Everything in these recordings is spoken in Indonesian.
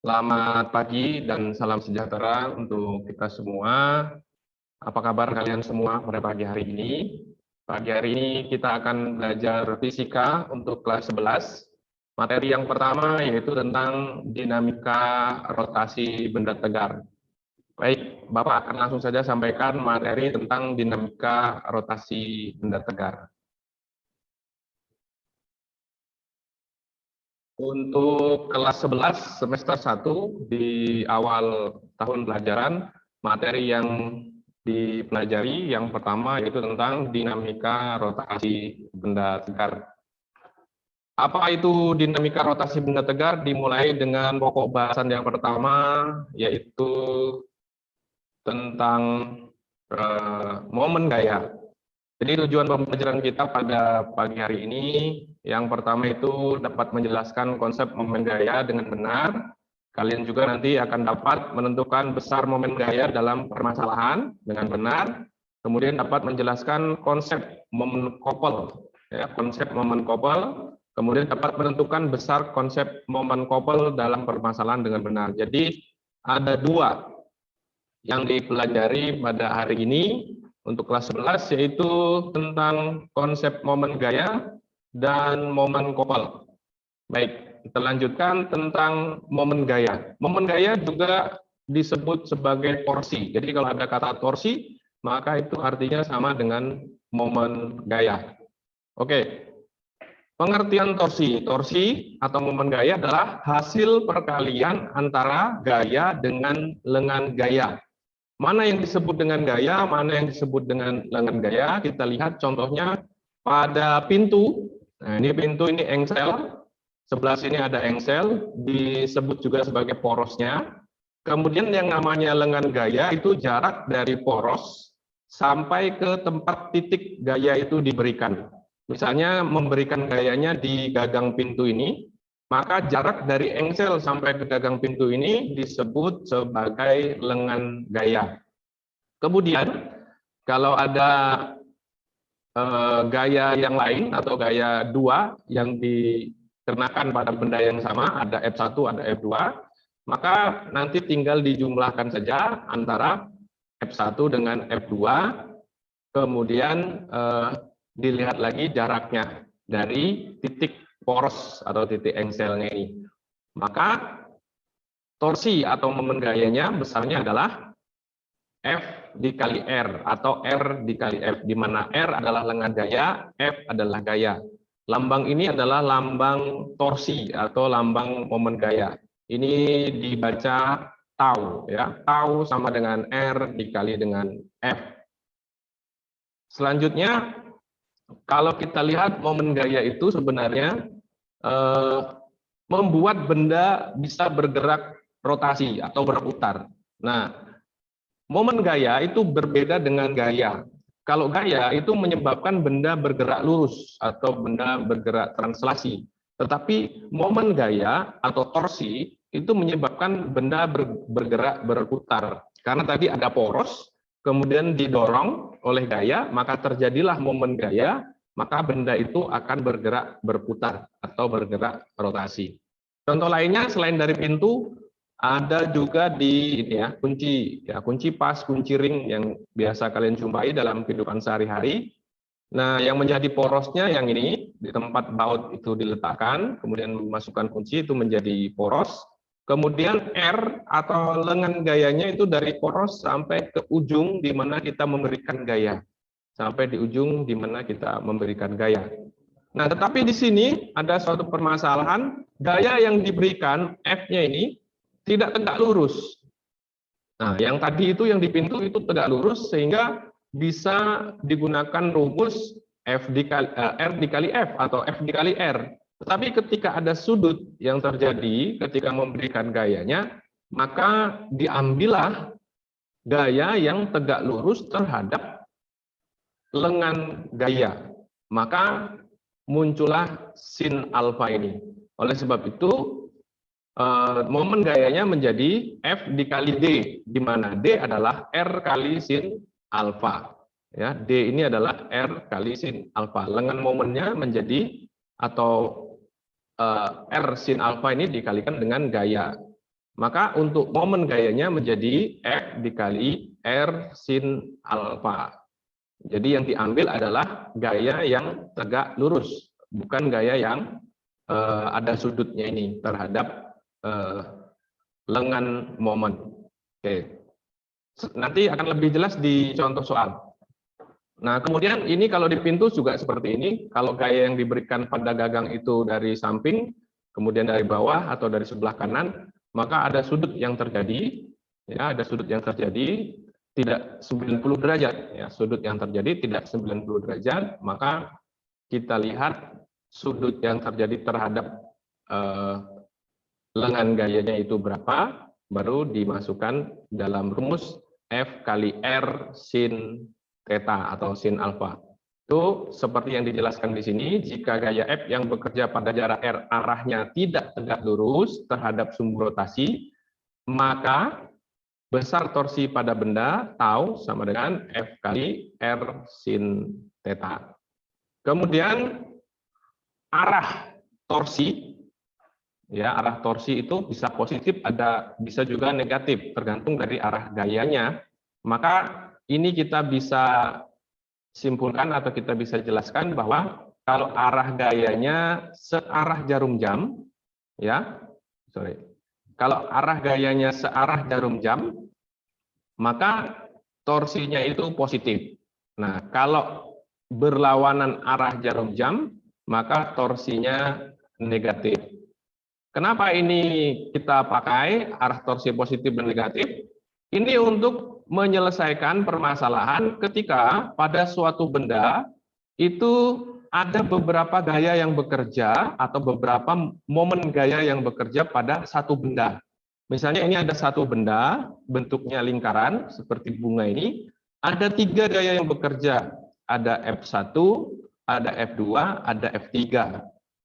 Selamat pagi dan salam sejahtera untuk kita semua. Apa kabar kalian semua pada pagi hari ini? Pagi hari ini kita akan belajar fisika untuk kelas 11. Materi yang pertama yaitu tentang dinamika rotasi benda tegar. Baik, Bapak akan langsung saja sampaikan materi tentang dinamika rotasi benda tegar. Untuk kelas 11 semester 1 di awal tahun pelajaran, materi yang dipelajari yang pertama yaitu tentang dinamika rotasi benda tegar. Apa itu dinamika rotasi benda tegar? Dimulai dengan pokok bahasan yang pertama yaitu tentang momen gaya. Jadi tujuan pembelajaran kita pada pagi hari ini yang pertama itu dapat menjelaskan konsep momen gaya dengan benar. Kalian juga nanti akan dapat menentukan besar momen gaya dalam permasalahan dengan benar. Kemudian dapat menjelaskan konsep momen couple, ya, konsep momen couple. Kemudian dapat menentukan besar konsep momen couple dalam permasalahan dengan benar. Jadi ada dua yang dipelajari pada hari ini. Untuk kelas 11 yaitu tentang konsep momen gaya dan momen couple. Baik, kita lanjutkan tentang momen gaya. Momen gaya juga disebut sebagai torsi. Jadi kalau ada kata torsi, maka itu artinya sama dengan momen gaya. Oke, pengertian torsi. Torsi atau momen gaya adalah hasil perkalian antara gaya dengan lengan gaya. Mana yang disebut dengan gaya, mana yang disebut dengan lengan gaya, kita lihat contohnya pada pintu. Nah, ini pintu, ini engsel. Sebelah sini ada engsel, disebut juga sebagai porosnya. Kemudian yang namanya lengan gaya itu jarak dari poros sampai ke tempat titik gaya itu diberikan. Misalnya memberikan gayanya di gagang pintu ini, maka jarak dari engsel sampai ke gagang pintu ini disebut sebagai lengan gaya. Kemudian, kalau ada gaya yang lain atau gaya 2 yang dikenakan pada benda yang sama, ada F1, ada F2, maka nanti tinggal dijumlahkan saja antara F1 dengan F2, kemudian dilihat lagi jaraknya dari titik poros atau titik engselnya ini. Maka torsi atau momen gayanya besarnya adalah F dikali R atau R dikali F, di mana R adalah lengan gaya, F adalah gaya. Lambang ini adalah lambang torsi atau lambang momen gaya. Ini dibaca tau, ya. Tau sama dengan R dikali dengan F. Selanjutnya, kalau kita lihat momen gaya itu sebenarnya membuat benda bisa bergerak rotasi atau berputar. Nah, momen gaya itu berbeda dengan gaya. Kalau gaya itu menyebabkan benda bergerak lurus atau benda bergerak translasi. Tetapi momen gaya atau torsi itu menyebabkan benda bergerak berputar. Karena tadi ada poros, kemudian didorong oleh gaya, maka terjadilah momen gaya, maka benda itu akan bergerak berputar atau bergerak rotasi. Contoh lainnya selain dari pintu, ada juga di ini ya, kunci pas, kunci ring yang biasa kalian jumpai dalam kehidupan sehari-hari. Nah, yang menjadi porosnya yang ini, di tempat baut itu diletakkan, kemudian memasukkan kunci itu menjadi poros. Kemudian R atau lengan gayanya itu dari poros sampai ke ujung di mana kita memberikan gaya. Sampai di ujung di mana kita memberikan gaya. Nah, tetapi di sini ada suatu permasalahan, gaya yang diberikan F-nya ini tidak tegak lurus. Nah, yang tadi itu yang di pintu itu tegak lurus sehingga bisa digunakan rumus R dikali F atau F dikali R. Tetapi ketika ada sudut yang terjadi ketika memberikan gayanya, maka diambillah gaya yang tegak lurus terhadap lengan gaya. Maka muncullah sin alfa ini. Oleh sebab itu, momen gayanya menjadi F dikali D, di mana D adalah R kali sin alfa. Ya, D ini adalah R kali sin alfa. Lengan momennya menjadi atau R sin alfa ini dikalikan dengan gaya. Maka untuk momen gayanya menjadi F dikali R sin alfa. Jadi yang diambil adalah gaya yang tegak lurus, bukan gaya yang ada sudutnya ini terhadap lengan momen. Oke. Nanti akan lebih jelas di contoh soal. Nah, kemudian ini kalau di pintu juga seperti ini. Kalau gaya yang diberikan pada gagang itu dari samping, kemudian dari bawah atau dari sebelah kanan, maka ada sudut yang terjadi, ya, ada sudut yang terjadi tidak 90 derajat, ya, sudut yang terjadi tidak 90 derajat, maka kita lihat sudut yang terjadi terhadap lengan gayanya itu berapa, baru dimasukkan dalam rumus F kali R sin theta atau sin alfa. Itu seperti yang dijelaskan di sini, jika gaya F yang bekerja pada jarak R arahnya tidak tegak lurus terhadap sumbu rotasi, maka besar torsi pada benda tau sama dengan F kali R sin theta. Kemudian arah torsi, ya, arah torsi itu bisa positif, bisa juga negatif, tergantung dari arah gayanya. Maka ini kita bisa simpulkan atau kita bisa jelaskan bahwa kalau arah gayanya searah jarum jam, ya, kalau arah gayanya searah jarum jam, maka torsinya itu positif. Nah, kalau berlawanan arah jarum jam, maka torsinya negatif. Kenapa ini kita pakai arah torsi positif dan negatif? Ini untuk menyelesaikan permasalahan ketika pada suatu benda itu ada beberapa gaya yang bekerja atau beberapa momen gaya yang bekerja pada satu benda. Misalnya ini ada satu benda, bentuknya lingkaran seperti bunga ini, ada 3 gaya yang bekerja. Ada F1, ada F2, ada F3.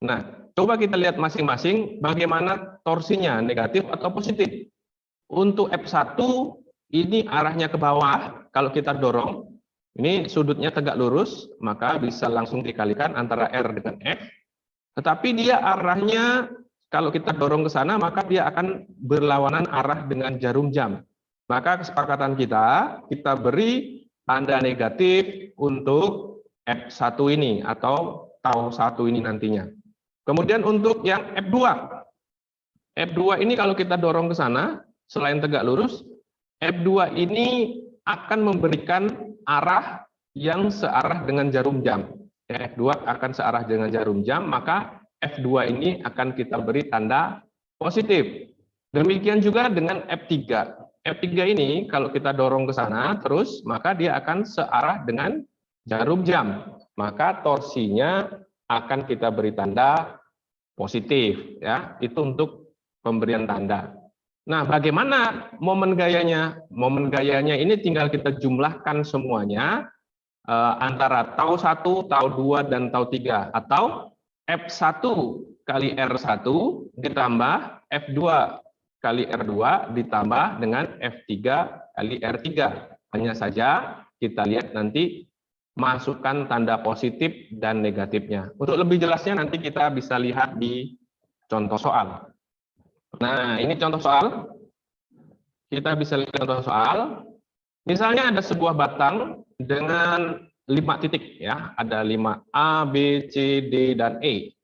Nah, coba kita lihat masing-masing bagaimana torsinya, negatif atau positif. Untuk F1 ini arahnya ke bawah, kalau kita dorong, ini sudutnya tegak lurus, maka bisa langsung dikalikan antara R dengan F. Tetapi dia arahnya, kalau kita dorong ke sana, maka dia akan berlawanan arah dengan jarum jam. Maka kesepakatan kita beri tanda negatif untuk F1 ini, atau tau 1 ini nantinya. Kemudian untuk yang F2. F2 ini kalau kita dorong ke sana, selain tegak lurus, F2 ini akan memberikan arah yang searah dengan jarum jam. F2 akan searah dengan jarum jam, maka F2 ini akan kita beri tanda positif. Demikian juga dengan F3. F3 ini kalau kita dorong ke sana terus, maka dia akan searah dengan jarum jam. Maka torsinya akan kita beri tanda positif, ya. Itu untuk pemberian tanda. Nah, bagaimana momen gayanya? Momen gayanya ini tinggal kita jumlahkan semuanya antara tau 1, tau 2, dan tau 3. Atau F1 kali R1 ditambah F2 kali R2 ditambah dengan F3 kali R3. Hanya saja kita lihat nanti masukkan tanda positif dan negatifnya. Untuk lebih jelasnya nanti kita bisa lihat di contoh soal. Nah, ini contoh soal. Kita bisa lihat contoh soal. Misalnya ada sebuah batang dengan 5 titik, ya. Ada 5 A, B, C, D, dan E.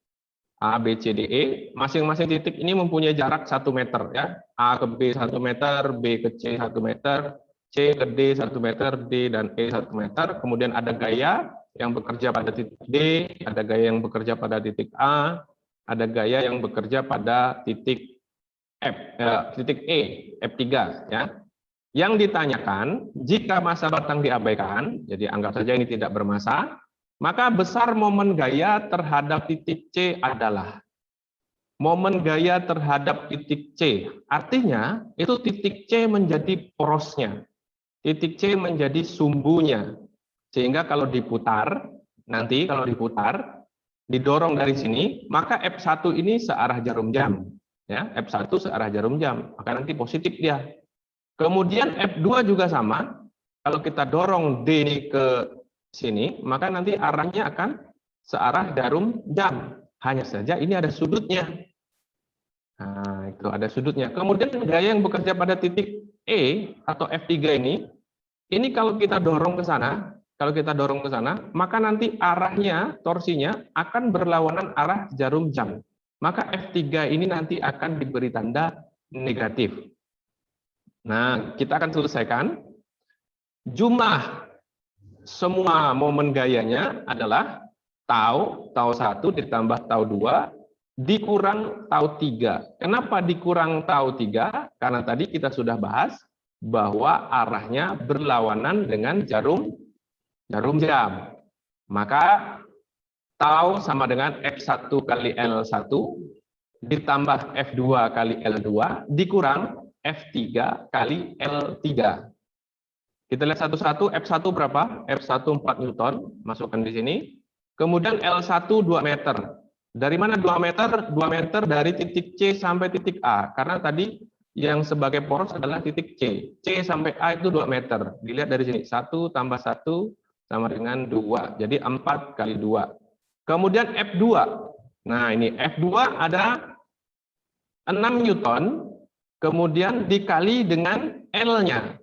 A, B, C, D, E. Masing-masing titik ini mempunyai jarak 1 meter, ya. A ke B 1 meter, B ke C 1 meter, C ke D 1 meter, D dan E 1 meter. Kemudian ada gaya yang bekerja pada titik D, ada gaya yang bekerja pada titik A, ada gaya yang bekerja pada titik titik E, F3, ya. Yang ditanyakan, jika massa batang diabaikan, jadi anggap saja ini tidak bermassa, maka besar momen gaya terhadap titik C adalah momen gaya terhadap titik C. Artinya, itu titik C menjadi porosnya. Titik C menjadi sumbunya. Sehingga kalau diputar, nanti kalau diputar, didorong dari sini, maka F1 ini searah jarum jam. Ya, F1 searah jarum jam, maka nanti positif dia. Kemudian F2 juga sama, kalau kita dorong D ini ke sini, maka nanti arahnya akan searah jarum jam. Hanya saja ini ada sudutnya. Nah, itu ada sudutnya. Kemudian gaya yang bekerja pada titik E atau F3 ini kalau kita dorong ke sana, maka nanti arahnya, torsinya akan berlawanan arah jarum jam. Maka F3 ini nanti akan diberi tanda negatif. Nah, kita akan selesaikan. Jumlah semua momen gayanya adalah tau 1 ditambah tau 2 dikurang tau 3. Kenapa dikurang tau 3? Karena tadi kita sudah bahas bahwa arahnya berlawanan dengan jarum jam. Maka tau sama dengan F1 kali L1 ditambah F2 kali L2 dikurang F3 kali L3. Kita lihat satu-satu, F1 berapa? F1 4 Newton, masukkan di sini. Kemudian L1 2 meter. Dari mana 2 meter? 2 meter dari titik C sampai titik A. Karena tadi yang sebagai poros adalah titik C. C sampai A itu 2 meter. Dilihat dari sini, 1 tambah 1 sama dengan 2. Jadi 4 kali 2. Kemudian F2. Nah ini F2 ada 6 Newton, kemudian dikali dengan L-nya.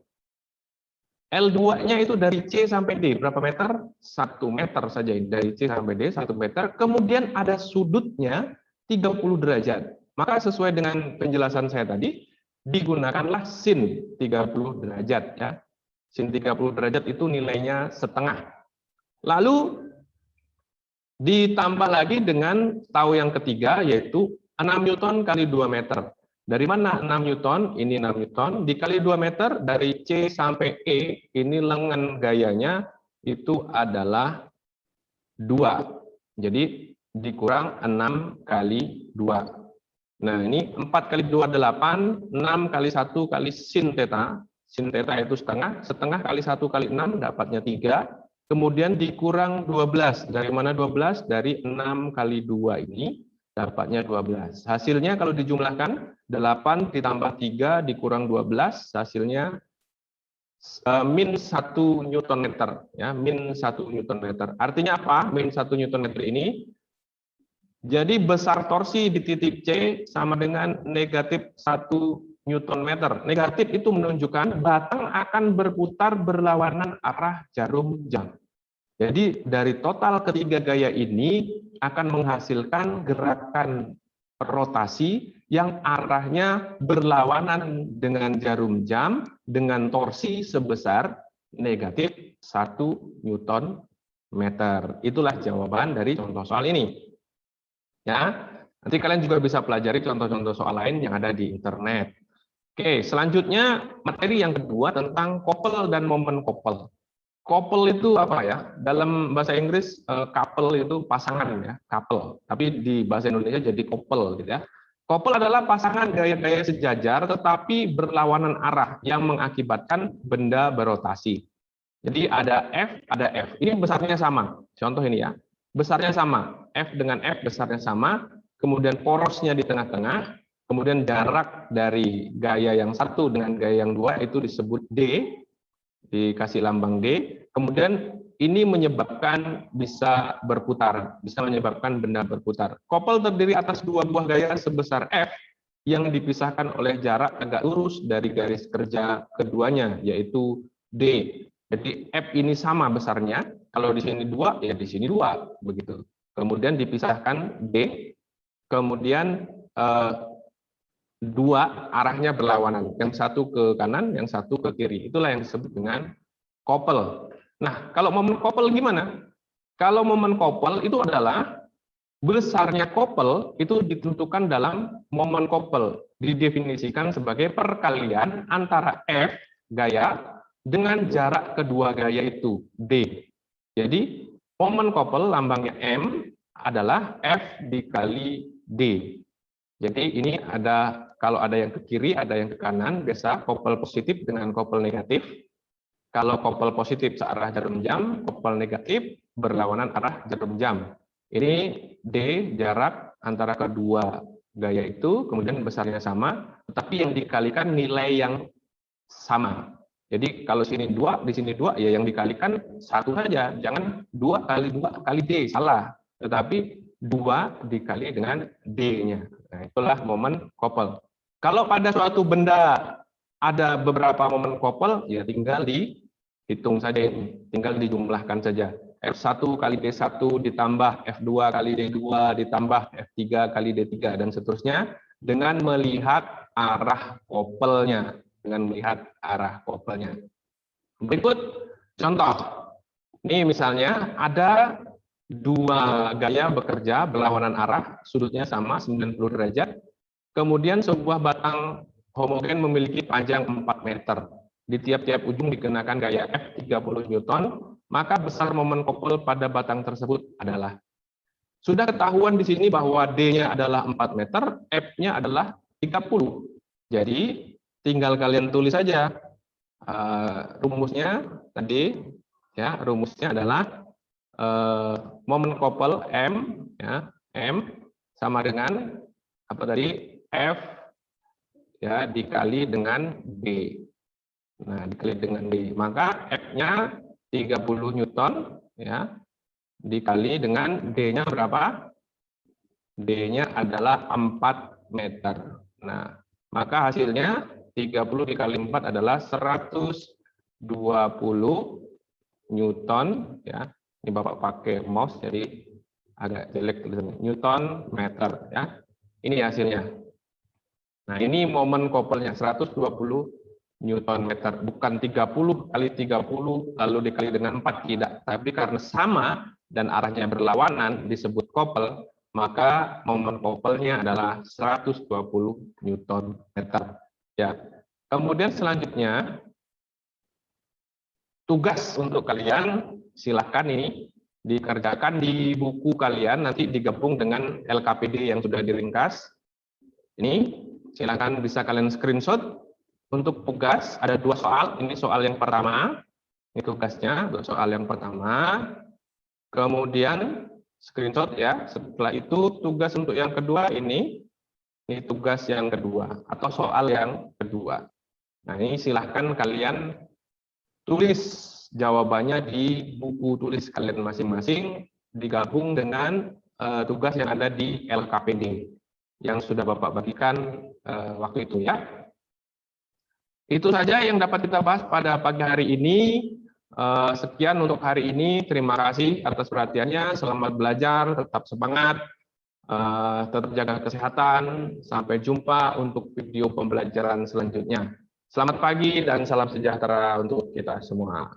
L2-nya itu dari C sampai D, berapa meter? 1 meter saja, dari C sampai D 1 meter. Kemudian ada sudutnya 30 derajat. Maka sesuai dengan penjelasan saya tadi, digunakanlah sin 30 derajat. Ya. Sin 30 derajat itu nilainya setengah. Lalu ditambah lagi dengan tau yang ketiga, yaitu 6 Newton kali 2 meter. Dari mana 6 Newton? Ini 6 Newton. Dikali 2 meter, dari C sampai E, ini lengan gayanya itu adalah 2. Jadi dikurang 6 kali 2. Nah ini 4 kali 2, 8. 6 kali 1 kali sin theta. Sin theta itu setengah. Setengah kali 1 kali 6, dapatnya 3. Kemudian dikurang 12. Dari mana 12? Dari 6 kali 2 ini. Dapatnya 12. Hasilnya kalau dijumlahkan 8 ditambah 3 dikurang 12, hasilnya min 1 Newton meter, ya, min 1 Newton meter. Artinya apa? Min 1 Newton meter ini. Jadi besar torsi di titik C sama dengan negatif 1 Newton meter. Negatif itu menunjukkan batang akan berputar berlawanan arah jarum jam. Jadi dari total ketiga gaya ini akan menghasilkan gerakan rotasi yang arahnya berlawanan dengan jarum jam dengan torsi sebesar negatif 1 Newton meter. Itulah jawaban dari contoh soal ini. Ya, nanti kalian juga bisa pelajari contoh-contoh soal lain yang ada di internet. Oke, selanjutnya materi yang kedua tentang couple dan momen couple. Couple itu apa ya? Dalam bahasa Inggris couple itu pasangan ya, couple. Tapi di bahasa Indonesia jadi couple gitu ya. Couple adalah pasangan gaya-gaya sejajar tetapi berlawanan arah yang mengakibatkan benda berotasi. Jadi ada F, ada F. Ini besarnya sama. Contoh ini ya. Besarnya sama. F dengan F besarnya sama. Kemudian porosnya di tengah-tengah. Kemudian jarak dari gaya yang satu dengan gaya yang dua itu disebut D. Dikasih lambang D, kemudian ini menyebabkan bisa berputar, bisa menyebabkan benda berputar. Couple terdiri atas dua buah gaya sebesar F yang dipisahkan oleh jarak agak lurus dari garis kerja keduanya, yaitu D. Jadi F ini sama besarnya, kalau di sini 2, ya di sini 2, begitu. Kemudian dipisahkan D, kemudian dua arahnya berlawanan, yang satu ke kanan, yang satu ke kiri. Itulah yang disebut dengan couple. Nah, kalau momen couple gimana? Kalau momen couple itu adalah besarnya couple itu ditentukan dalam momen couple, didefinisikan sebagai perkalian antara F gaya dengan jarak kedua gaya itu D. Jadi momen couple lambangnya M adalah F dikali D. Jadi ini ada, kalau ada yang ke kiri, ada yang ke kanan, biasa couple positif dengan couple negatif. Kalau couple positif searah jarum jam, couple negatif berlawanan arah jarum jam. Ini D, jarak antara kedua gaya itu, kemudian besarnya sama, tetapi yang dikalikan nilai yang sama. Jadi kalau sini 2, di sini 2, ya yang dikalikan 1 saja, jangan 2 kali 2 kali D, salah. Tetapi 2 dikali dengan D-nya. Nah, itulah momen couple. Kalau pada suatu benda ada beberapa momen couple, ya tinggal dihitung saja ini, tinggal dijumlahkan saja. F1 kali D1 ditambah F2 kali D2 ditambah F3 kali D3 dan seterusnya dengan melihat arah couple-nya, Berikut contoh. Ini misalnya ada dua gaya bekerja berlawanan arah, sudutnya sama 90 derajat. Kemudian sebuah batang homogen memiliki panjang 4 meter. Di tiap-tiap ujung dikenakan gaya F 30 Newton, maka besar momen couple pada batang tersebut adalah. Sudah ketahuan di sini bahwa D-nya adalah 4 meter, F-nya adalah 30. Jadi tinggal kalian tulis saja rumusnya tadi, ya, rumusnya adalah momen couple M, ya, M sama dengan apa tadi, F, ya, dikali dengan B. Nah, dikali dengan B, maka F-nya 30 Newton, ya, dikali dengan D-nya berapa? D-nya adalah 4 meter. Nah, maka hasilnya 30 dikali 4 adalah 120 Newton, ya. Ini Bapak pakai mouse jadi agak jelek tulisannya. Newton meter, ya. Ini hasilnya. Nah, ini momen couple-nya 120 Newton meter, bukan 30 kali 30 lalu dikali dengan 4, tidak. Tapi karena sama dan arahnya berlawanan disebut couple, maka momen couple-nya adalah 120 Newton meter. Ya. Kemudian selanjutnya tugas untuk kalian, silahkan ini dikerjakan di buku kalian, nanti digabung dengan LKPD yang sudah diringkas. Ini silahkan bisa kalian screenshot. Untuk tugas ada 2 soal. Ini soal yang pertama, ini tugasnya, soal yang pertama. Kemudian screenshot, ya. Setelah itu tugas untuk yang kedua ini tugas yang kedua atau soal yang kedua. Nah, ini silahkan kalian tulis jawabannya di buku tulis kalian masing-masing, digabung dengan tugas yang ada di LKPD yang sudah Bapak bagikan waktu itu, ya. Itu saja yang dapat kita bahas pada pagi hari ini. Sekian untuk hari ini. Terima kasih atas perhatiannya. Selamat belajar, tetap semangat, tetap jaga kesehatan. Sampai jumpa untuk video pembelajaran selanjutnya. Selamat pagi dan salam sejahtera untuk kita semua.